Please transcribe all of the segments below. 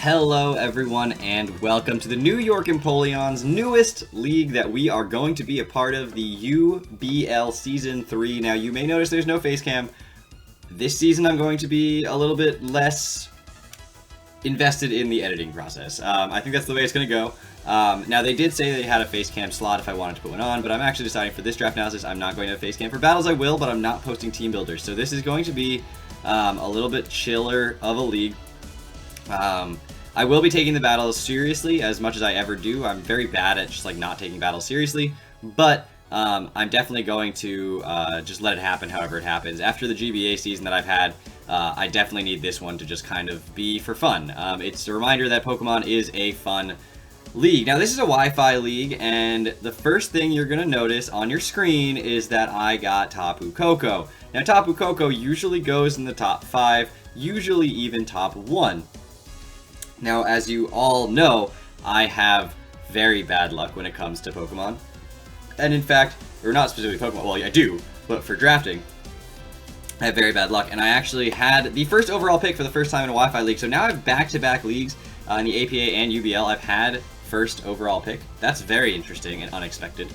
Hello everyone and welcome to the new York Empoleon's newest league that we are going to be a part of, the UBL Season 3. Now you may notice there's no face cam. This season I'm going to be a little bit less invested in the editing process. I think that's the way it's going to go. Now they did say they had a face cam slot if I wanted to put one on, but I'm actually deciding for this draft analysis I'm not going to have face cam. For battles I will, but I'm not posting team builders. So this is going to be a little bit chiller of a league. I will be taking the battles seriously as much as I ever do. I'm very bad at just like not taking battles seriously, but I'm definitely going to just let it happen however it happens. After the GBA season that I've had, I definitely need this one to just kind of be for fun. It's a reminder that Pokemon is a fun league. Now this is a Wi-Fi league, and the first thing you're going to notice on your screen is that I got Tapu Koko. Now Tapu Koko usually goes in the top 5, usually even top 1. Now, as you all know, I have very bad luck when it comes to Pokemon. And in fact, or not specifically Pokemon, well, I do, but for drafting, I have very bad luck. And I actually had the first overall pick for the first time in a Wi-Fi league. So now I have back-to-back leagues in the APA and UBL. I've had first overall pick. That's very interesting and unexpected.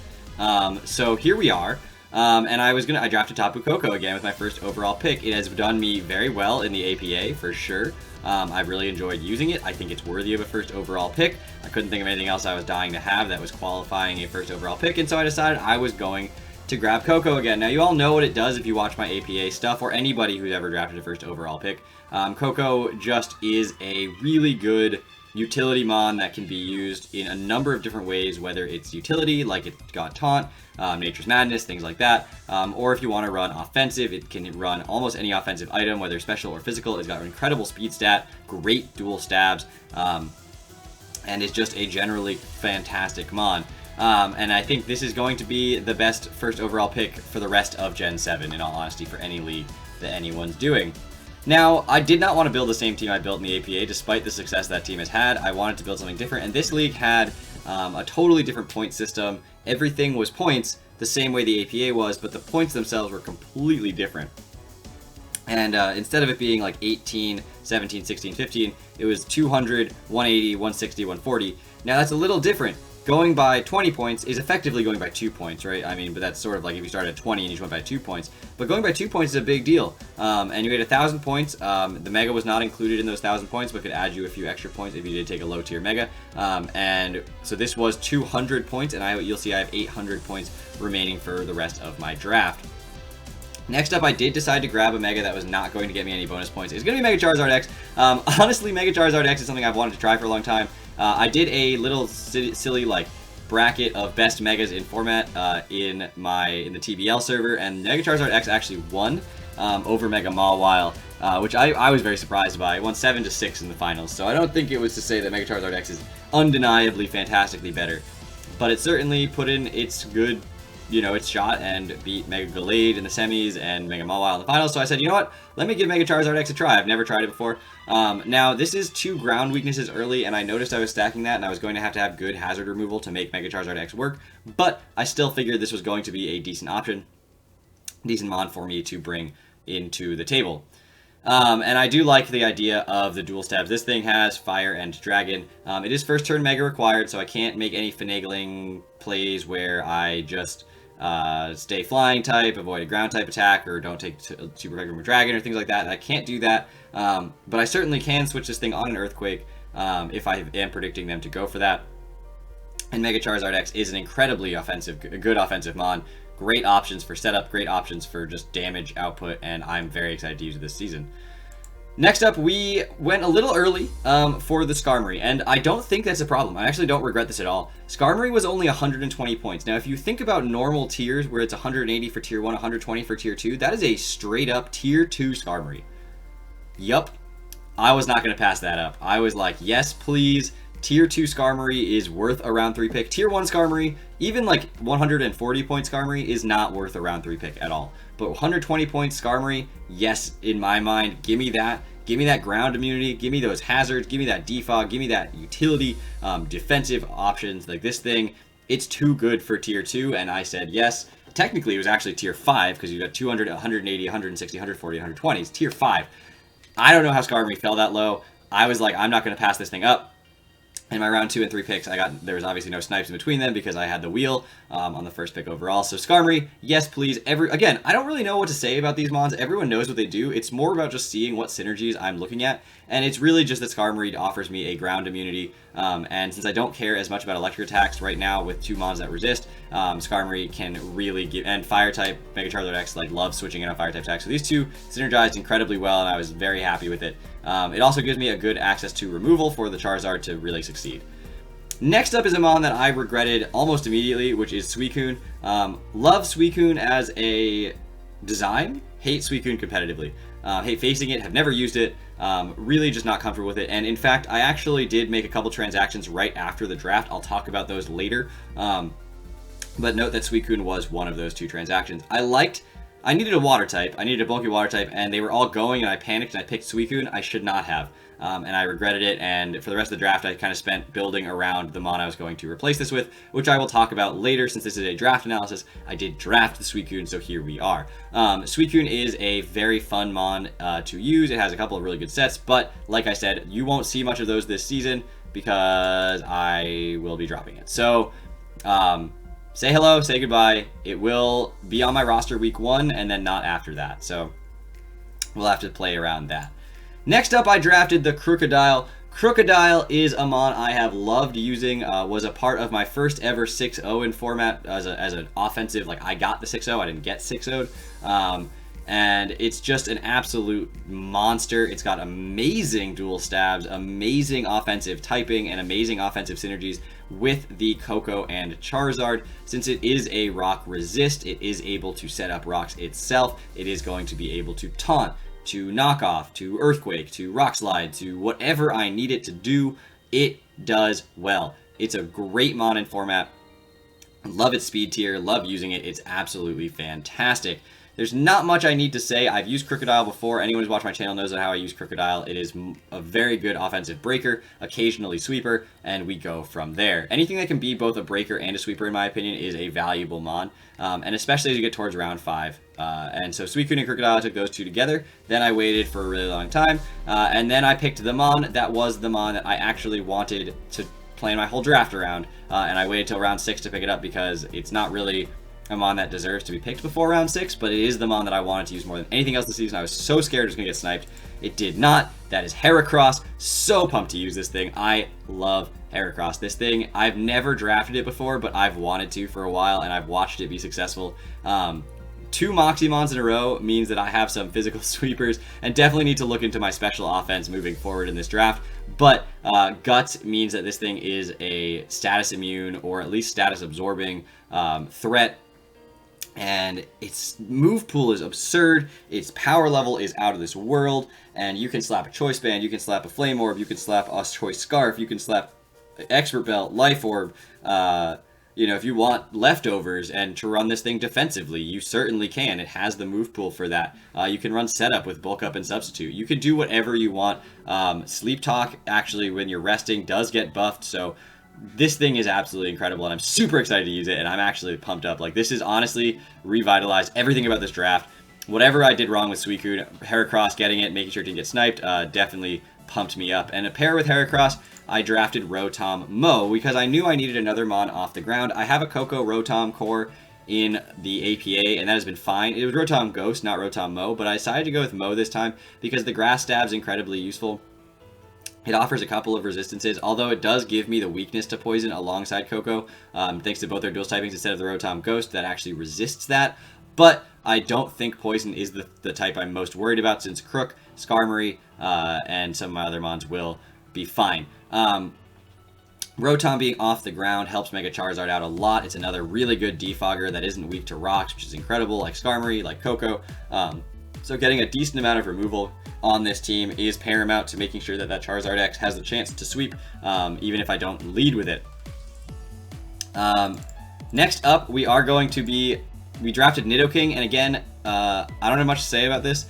So here we are. And I drafted Tapu Koko again with my first overall pick. It has done me very well in the APA for sure. I've really enjoyed using it. I think it's worthy of a first overall pick. I couldn't think of anything else I was dying to have that was qualifying a first overall pick, and so I decided I was going to grab Koko again. Now you all know what it does if you watch my APA stuff, or anybody who's ever drafted a first overall pick. Koko just is a really good utility mon that can be used in a number of different ways, whether it's utility, like it's got Taunt, Nature's Madness, things like that, or if you want to run offensive, it can run almost any offensive item, whether special or physical. It's got an incredible speed stat, great dual stabs, and is just a generally fantastic mon. And I think this is going to be the best first overall pick for the rest of Gen 7, in all honesty, for any league that anyone's doing. Now, I did not want to build the same team I built in the APA, despite the success that team has had. I wanted to build something different, and this league had a totally different point system. Everything was points, the same way the APA was, but the points themselves were completely different. And instead of it being like 18, 17, 16, 15, it was 200, 180, 160, 140. Now, that's a little different. Going by 20 points is effectively going by 2 points, right? I mean, but that's sort of like if you started at 20 and you just went by 2 points. But going by 2 points is a big deal. And you get 1,000 points. The Mega was not included in those 1,000 points, but could add you a few extra points if you did take a low tier Mega. And so this was 200 points, and you'll see I have 800 points remaining for the rest of my draft. Next up, I did decide to grab a Mega that was not going to get me any bonus points. It's going to be Mega Charizard X. Honestly, Mega Charizard X is something I've wanted to try for a long time. I did a little silly like bracket of best Megas in format in the TBL server, and Mega Charizard X actually won over Mega Mawile, which I was very surprised by. It won 7-6 in the finals, so I don't think it was to say that Mega Charizard X is undeniably fantastically better, but it certainly put in its good, its shot and beat Mega Gallade in the semis and Mega Mawile in the finals. So I said, you know what? Let me give Mega Charizard X a try. I've never tried it before. Now, this is 2 ground weaknesses early, and I noticed I was stacking that, and I was going to have good hazard removal to make Mega Charizard X work, but I still figured this was going to be a decent option, decent mon for me to bring into the table. And I do like the idea of the dual stabs. This thing has Fire and Dragon. It is first turn Mega required, so I can't make any finagling plays where I just stay flying type, avoid a ground type attack, or don't take Super Effect from a Dragon or things like that. I can't do that, but I certainly can switch this thing on an Earthquake if I am predicting them to go for that. And Mega Charizard X is an incredibly good offensive mon. Great options for setup, great options for just damage output, and I'm very excited to use it this season. Next up, we went a little early for the Skarmory, and I don't think that's a problem. I actually don't regret this at all. Skarmory was only 120 points. Now, if you think about normal tiers where it's 180 for tier 1, 120 for tier 2, that is a straight up tier 2 Skarmory. Yup. I was not going to pass that up. I was like, yes, please. Tier 2 Skarmory is worth a round 3 pick. Tier 1 Skarmory, even like 140 point Skarmory, is not worth a round 3 pick at all. But 120 point Skarmory, yes, in my mind, give me that. Give me that ground immunity, give me those hazards, give me that defog, give me that utility, defensive options. Like this thing, it's too good for tier 2, and I said yes. Technically, it was actually tier 5, because you got 200, 180, 160, 140, 120. It's tier 5. I don't know how Skarmory fell that low. I was like, I'm not going to pass this thing up. In my round 2 and 3 picks, there was obviously no snipes in between them because I had the wheel on the first pick overall. So Skarmory, yes please. Again, I don't really know what to say about these mons. Everyone knows what they do. It's more about just seeing what synergies I'm looking at. And it's really just that Skarmory offers me a ground immunity. And since I don't care as much about electric attacks right now with 2 mons that resist, Skarmory can really give, and fire type, Mega Charizard X, like, loves switching in on fire type attacks. So these 2 synergized incredibly well, and I was very happy with it. It also gives me a good access to removal for the Charizard to really succeed. Next up is a mon that I regretted almost immediately, which is Suicune. Love Suicune as a design, hate Suicune competitively. Hate facing it, have never used it, really just not comfortable with it. And in fact, I actually did make a couple transactions right after the draft. I'll talk about those later. But note that Suicune was one of those 2 transactions. I needed a water type, I needed a bulky water type, and they were all going, and I panicked, and I picked Suicune. I should not have, and I regretted it, and for the rest of the draft, I kind of spent building around the mon I was going to replace this with, which I will talk about later. Since this is a draft analysis, I did draft the Suicune, so here we are. Suicune is a very fun mon to use. It has a couple of really good sets, but like I said, you won't see much of those this season because I will be dropping it. So, say hello, say goodbye. It will be on my roster week 1 and then not after that. So we'll have to play around that. Next up, I drafted the Krookodile. Krookodile is a mon I have loved using, was a part of my first ever 6-0 in format as an offensive, like I got the 6-0, I didn't get 6-0'd. And it's just an absolute monster. It's got amazing dual stabs, amazing offensive typing, and amazing offensive synergies with the Koko and Charizard. Since it is a rock resist, it is able to set up rocks itself. It is going to be able to taunt, to knock off, to earthquake, to rock slide, to whatever I need it to do. It does well. It's a great mon in format. Love its speed tier, love using it. It's absolutely fantastic. There's not much I need to say. I've used Krookodile before. Anyone who's watched my channel knows how I use Krookodile. It is a very good offensive breaker, occasionally sweeper, and we go from there. Anything that can be both a breaker and a sweeper, in my opinion, is a valuable mon, and especially as you get towards round 5. And so Suicune and Krookodile, I took those 2 together. Then I waited for a really long time, and then I picked the mon that was the mon that I actually wanted to plan my whole draft around, and I waited till round 6 to pick it up because it's not really a mon that deserves to be picked before round 6, but it is the mon that I wanted to use more than anything else this season. I was so scared it was going to get sniped. It did not. That is Heracross. So pumped to use this thing. I love Heracross. This thing, I've never drafted it before, but I've wanted to for a while, and I've watched it be successful. 2 Moxie-Mons in a row means that I have some physical sweepers, and definitely need to look into my special offense moving forward in this draft. But Guts means that this thing is a status immune, or at least status absorbing threat. And its move pool is absurd, its power level is out of this world, and you can slap a Choice Band, you can slap a Flame Orb, you can slap a Choice Scarf, you can slap Expert Belt, Life Orb, you know, if you want leftovers and to run this thing defensively, you certainly can. It has the move pool for that. You can run setup with bulk up and substitute. You can do whatever you want. Sleep Talk, actually, when you're resting, does get buffed, so this thing is absolutely incredible, and I'm super excited to use it, and I'm actually pumped up. Like, this has honestly revitalized everything about this draft. Whatever I did wrong with Suicune, Heracross getting it, making sure it didn't get sniped, definitely pumped me up. And a pair with Heracross, I drafted Rotom Mo, because I knew I needed another mon off the ground. I have a Koko Rotom core in the APA, and that has been fine. It was Rotom Ghost, not Rotom Mo, but I decided to go with Mo this time because the grass stab is incredibly useful. It offers a couple of resistances, although it does give me the weakness to poison alongside Koko, thanks to both their dual typings instead of the Rotom Ghost that actually resists that. But I don't think poison is the type I'm most worried about, since Crook, Skarmory, and some of my other mons will be fine. Rotom being off the ground helps Mega Charizard out a lot. It's another really good defogger that isn't weak to rocks, which is incredible, like Skarmory, like Koko. So getting a decent amount of removal on this team is paramount to making sure that that Charizard X has the chance to sweep, even if I don't lead with it. Next up, we drafted Nidoking, and again, I don't have much to say about this.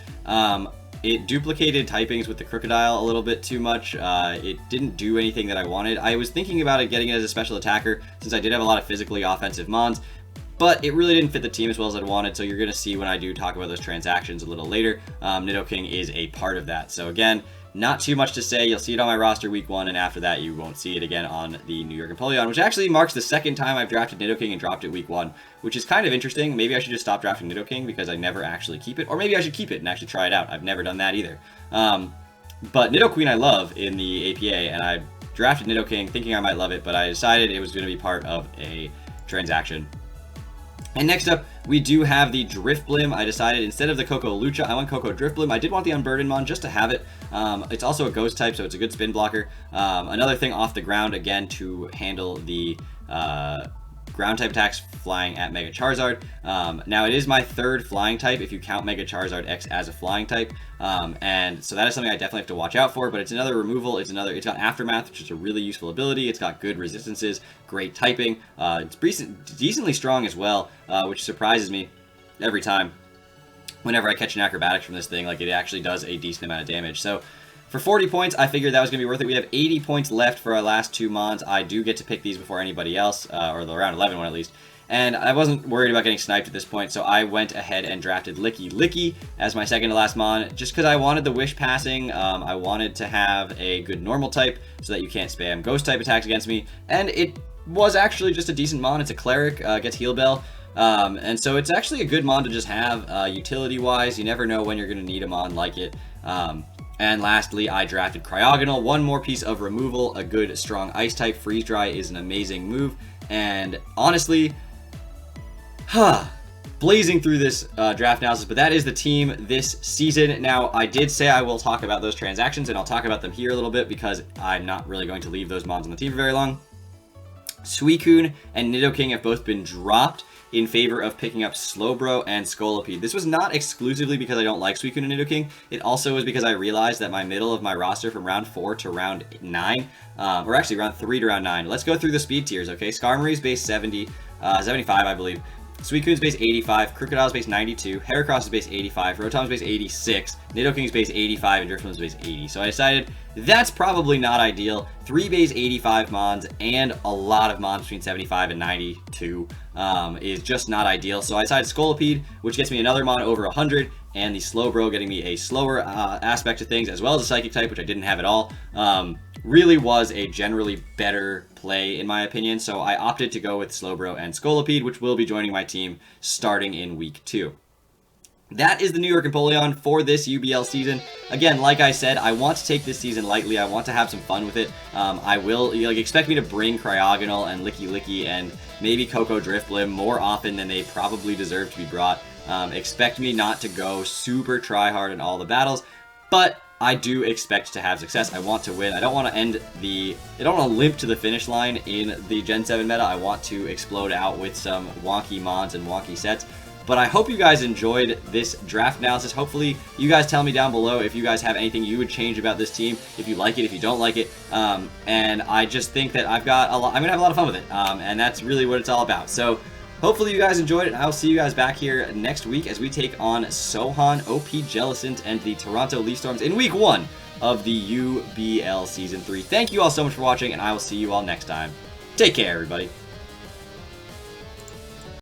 It duplicated typings with the Krookodile a little bit too much. It didn't do anything that I wanted. I was thinking about it getting it as a special attacker, since I did have a lot of physically offensive mons, but it really didn't fit the team as well as I'd wanted, so you're going to see when I do talk about those transactions a little later. Nidoking is a part of that. So again, not too much to say. You'll see it on my roster week 1, and after that you won't see it again on the New York Empoleon, which actually marks the second time I've drafted Nidoking and dropped it week 1, which is kind of interesting. Maybe I should just stop drafting Nidoking because I never actually keep it, or maybe I should keep it and actually try it out. I've never done that either. But Nidoqueen I love in the APA, and I drafted Nidoking thinking I might love it, but I decided it was going to be part of a transaction. And next up, we do have the Drifblim. I decided instead of the Coco Lucha, I want Coco Drifblim. I did want the Unburden Mon just to have it. It's also a ghost type, so it's a good spin blocker. Another thing off the ground, again, to handle the ground type attacks flying at Mega Charizard. Now it is my 3rd flying type if you count Mega Charizard X as a flying type, and so that is something I definitely have to watch out for. But it's another removal. It's got Aftermath, which is a really useful ability. It's got good resistances, great typing. It's decently strong as well, which surprises me every time. Whenever I catch an acrobatics from this thing, like, it actually does a decent amount of damage. So for 40 points, I figured that was going to be worth it. We have 80 points left for our last 2 Mons. I do get to pick these before anybody else, or the round 11 one at least. And I wasn't worried about getting sniped at this point, so I went ahead and drafted Licky as my second to last Mon, just because I wanted the Wish passing. I wanted to have a good normal type so that you can't spam ghost type attacks against me. And it was actually just a decent Mon. It's a Cleric, gets Heal Bell. And so it's actually a good Mon to just have utility-wise. You never know when you're going to need a Mon like it. And lastly, I drafted Kryogonal. One more piece of removal, a good, strong Ice type. Freeze Dry is an amazing move. And honestly, blazing through this draft analysis, but that is the team this season. Now, I did say I will talk about those transactions, and I'll talk about them here a little bit because I'm not really going to leave those Mons on the team for very long. Suicune and Nidoking have both been dropped in favor of picking up Slowbro and Scolipede. This was not exclusively because I don't like Suicune and Nidoking. It also was because I realized that my middle of my roster from round 4 to round 9, or actually round 3 to round 9. Let's go through the speed tiers, okay? Skarmory's base 75, I believe. Suicune's base 85, Krookodile's base 92, Heracross is base 85, Rotom's base 86, Nidoking's base 85, and Drifblim's base 80. So I decided that's probably not ideal. 3 base 85 Mons and a lot of Mons between 75 and 92 is just not ideal. So I decided Scolipede, which gets me another Mon over 100, and the Slowbro getting me a slower aspect to things, as well as a Psychic type, which I didn't have at all. Really was a generally better play in my opinion, so I opted to go with Slowbro and Scolipede, which will be joining my team starting in week 2. That is the New York Empoleon for this UBL season. Again, like I said, I want to take this season lightly. I want to have some fun with it. I will, expect me to bring Kryogonal and Licky and maybe Coco Drifblim more often than they probably deserve to be brought. Expect me not to go super try-hard in all the battles, but I do expect to have success. I want to win. I don't want to I don't want to limp to the finish line in the Gen 7 meta. I want to explode out with some wonky Mons and wonky sets. But I hope you guys enjoyed this draft analysis. Hopefully, you guys tell me down below if you guys have anything you would change about this team, if you like it, if you don't like it. And I just think that I'm going to have a lot of fun with it. And that's really what it's all about. So hopefully you guys enjoyed it, and I'll see you guys back here next week as we take on Sohan, OPJellicent, and the Toronto Leaf Storms in week 1 of the UBL Season 3. Thank you all so much for watching, and I will see you all next time. Take care, everybody.